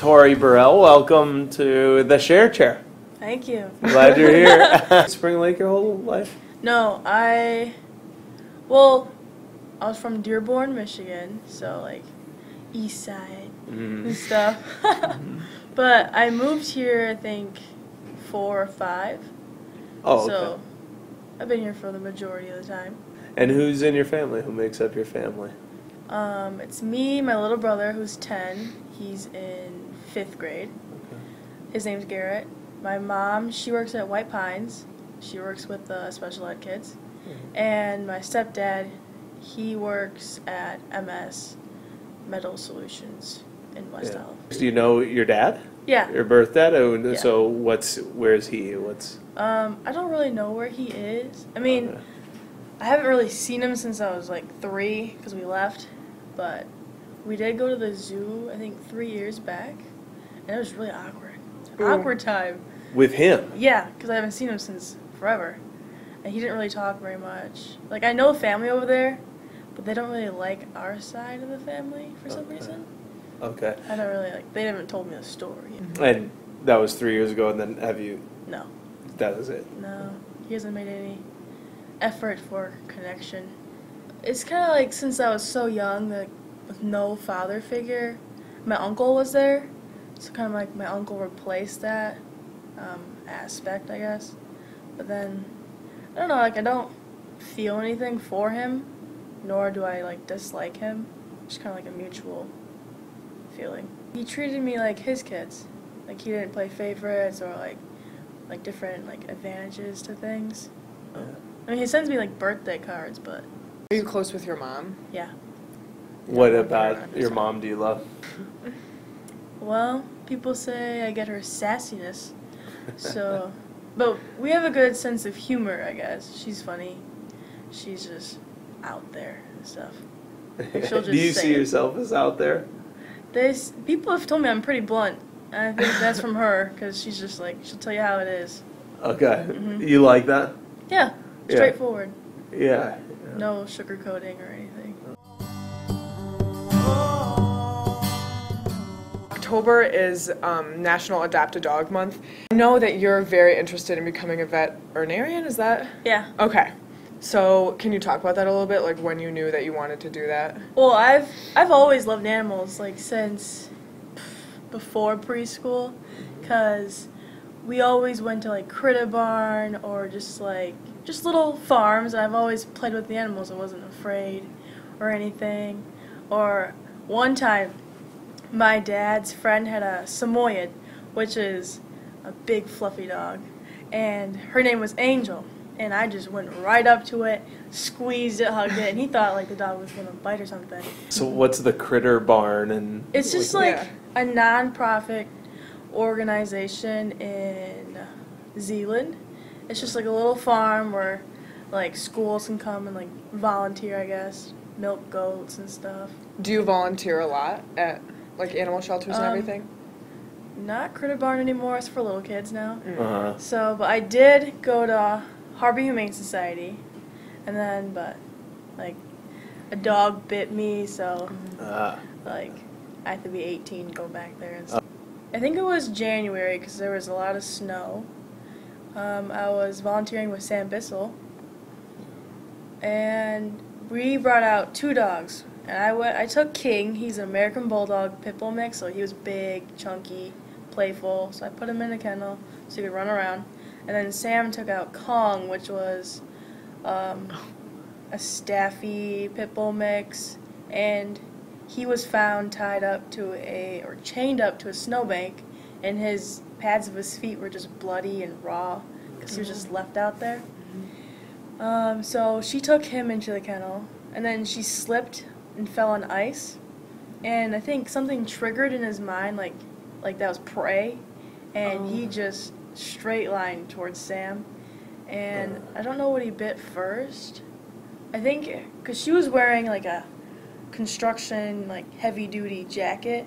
Toree Burrell, welcome to the Share Chair. Thank you. Glad you're here. Spring Lake your whole life? No, I was from Dearborn, Michigan, so like east side and stuff. But I moved here, I think, 4 or 5. Oh, okay. So I've been here for the majority of the time. And who's in your family? Who makes up your family? It's me, my little brother, who's 10. He's in 5th grade. Okay. His name's Garrett. My mom, she works at White Pines. She works with the special ed kids. And my stepdad, he works at MS Metal Solutions in West Isle. Do you know your dad? Yeah. Your birth dad? Yeah. So where's he? I don't really know where he is. I mean, Okay. I haven't really seen him since I was like 3 because we left. But we did go to the zoo, I think 3 years back. And it was really awkward. Awkward time. With him? Yeah, because I haven't seen him since forever. And he didn't really talk very much. Like, I know family over there, but they don't really like our side of the family for some reason. Okay. I don't really like, they haven't told me a story. And that was 3 years ago, and then have you? No. That was it? No. He hasn't made any effort for connection. It's kind of like since I was so young, like, with no father figure, my uncle was there. So kind of like my uncle replaced that aspect, I guess. But then, I don't know, like I don't feel anything for him, nor do I like dislike him. Just kind of like a mutual feeling. He treated me like his kids. Like he didn't play favorites or like different like advantages to things. Yeah. I mean, he sends me like birthday cards, but. Are you close with your mom? Yeah. What about your mom do you love? Well, people say I get her sassiness. So, but we have a good sense of humor, I guess. She's funny. She's just out there and stuff. She'll just Do you say see it. yourself as out there? People have told me I'm pretty blunt. And I think that's from her, because she's just like, she'll tell you how it is. Okay. You like that? Yeah, straightforward. Yeah. No sugarcoating or anything. October is National Adopt a Dog Month. I know that you're very interested in becoming a veterinarian, is that? Yeah. Okay. So can you talk about that a little bit, like when you knew that you wanted to do that? Well, I've always loved animals, like since before preschool, because we always went to like Critter Barn or just little farms, and I've always played with the animals. I wasn't afraid or anything. Or one time, my dad's friend had a Samoyed, which is a big fluffy dog, and her name was Angel. And I just went right up to it, squeezed it, hugged it, and he thought like the dog was gonna bite or something. So what's the Critter Barn? And it's just like a non-profit organization in Zealand. It's just like a little farm where like schools can come and like volunteer, I guess, milk goats and stuff. Do you volunteer a lot at like animal shelters and everything? Not Critter Barn anymore. It's for little kids now. Uh-huh. But I did go to Harbor Humane Society, and then but like a dog bit me, so like I have to be 18 to go back there and stuff. I think it was January because there was a lot of snow. I was volunteering with Sam Bissell, and we brought out 2 dogs. And I took King. He's an American Bulldog Pit Bull mix, so he was big, chunky, playful. So I put him in a kennel so he could run around. And then Sam took out Kong, which was a Staffy Pit Bull mix, and he was found chained up to a snowbank, and his pads of his feet were just bloody and raw because he was just left out there. So she took him into the kennel, and then she slipped and fell on ice, and I think something triggered in his mind, like that was prey, and he just straight lined towards Sam, and I don't know what he bit first. I think because she was wearing like a construction like heavy duty jacket,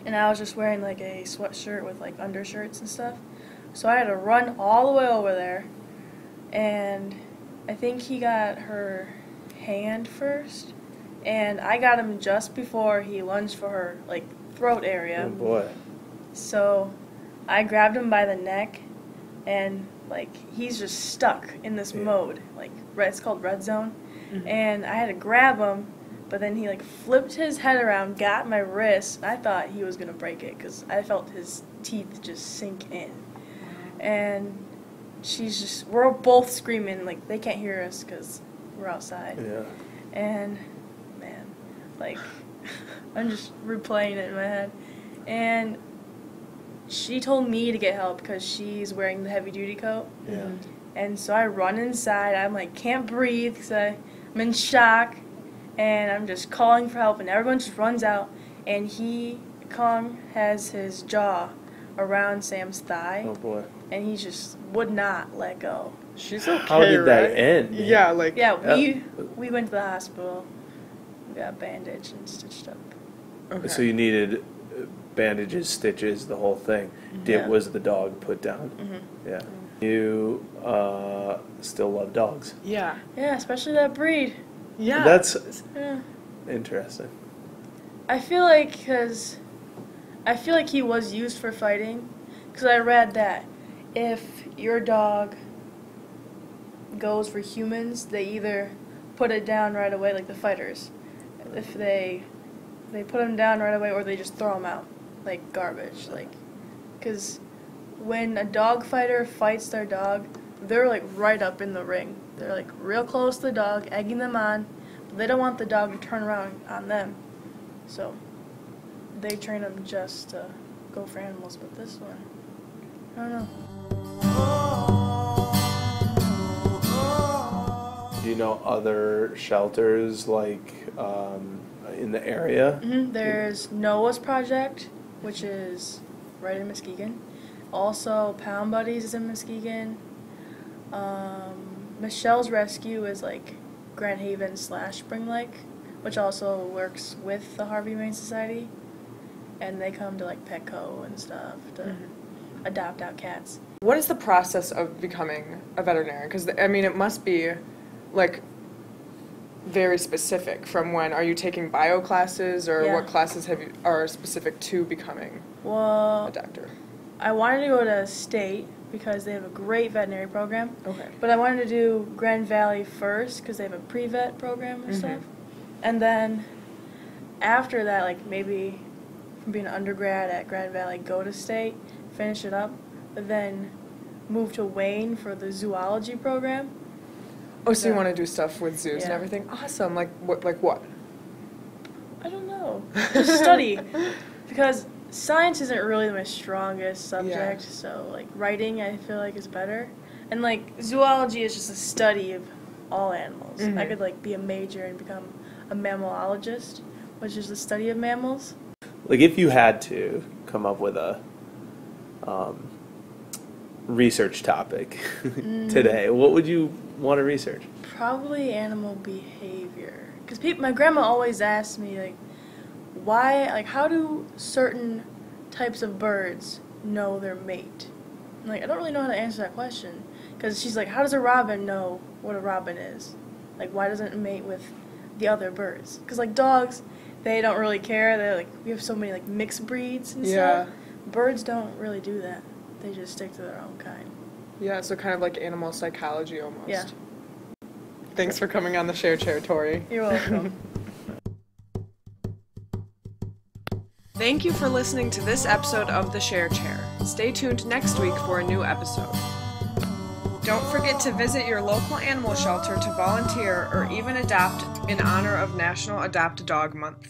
and I was just wearing like a sweatshirt with like undershirts and stuff, so I had to run all the way over there, and I think he got her hand first, and I got him just before he lunged for her like throat area. Oh boy. So I grabbed him by the neck, and like he's just stuck in this mode. Like it's called red zone, and I had to grab him, but then he like flipped his head around, got my wrist, and I thought he was gonna break it because I felt his teeth just sink in, and we're both screaming, like they can't hear us because we're outside. Yeah. And man, like I'm just replaying it in my head, and she told me to get help because she's wearing the heavy duty coat. Yeah. And so I run inside. I'm like can't breathe because I'm in shock, and I'm just calling for help, and everyone just runs out, and Kong has his jaw around Sam's thigh. Oh boy. And he just would not let go. She's okay, How did that right? end? Yeah, like... Yeah, we went to the hospital, we got bandaged and stitched up. Okay. So you needed bandages, stitches, the whole thing. Was the dog put down? Mm-hmm. Yeah. You still love dogs. Yeah. Yeah, especially that breed. Yeah. That's Yeah. interesting. I feel like he was used for fighting, because I read that if your dog goes for humans, they either put it down right away, like the fighters. If they put him down right away, or they just throw him out like garbage. Like, because when a dog fighter fights their dog, they're like right up in the ring. They're like real close to the dog, egging them on. But they don't want the dog to turn around on them, so they train them just to go for animals. But this one, I don't know. Do you know other shelters like in the area? There's Noah's Project, which is right in Muskegon. Also, Pound Buddies is in Muskegon. Michelle's Rescue is like Grand Haven / Spring Lake, which also works with the Harvey Humane Society. And they come to like Petco and stuff to adopt out cats. What is the process of becoming a veterinarian? Because, I mean, it must be, like, very specific. From when are you taking bio classes, or what classes are specific to becoming a doctor? I wanted to go to state because they have a great veterinary program. Okay. But I wanted to do Grand Valley first because they have a pre-vet program and stuff. And then after that, like maybe from being an undergrad at Grand Valley, go to state, finish it up, but then move to Wayne for the zoology program. Oh, so you want to do stuff with zoos and everything? Awesome. Like what? I don't know. Just study. Because science isn't really my strongest subject, so like writing I feel like is better. And like zoology is just a study of all animals. I could like be a major and become a mammalologist, which is the study of mammals. Like if you had to come up with a research topic today, what would you want to research? Probably animal behavior. Because my grandma always asked me, like, why, like, how do certain types of birds know their mate? And, like, I don't really know how to answer that question. Because she's like, how does a robin know what a robin is? Like, why doesn't it mate with the other birds? Because, like, dogs, they don't really care. They're like, we have so many, like, mixed breeds and stuff. Birds don't really do that. They just stick to their own kind. Yeah, so kind of like animal psychology almost. Yeah. Thanks for coming on the Share Chair, Toree. You're welcome. Thank you for listening to this episode of The Share Chair. Stay tuned next week for a new episode. Don't forget to visit your local animal shelter to volunteer or even adopt in honor of National Adopt a Dog Month.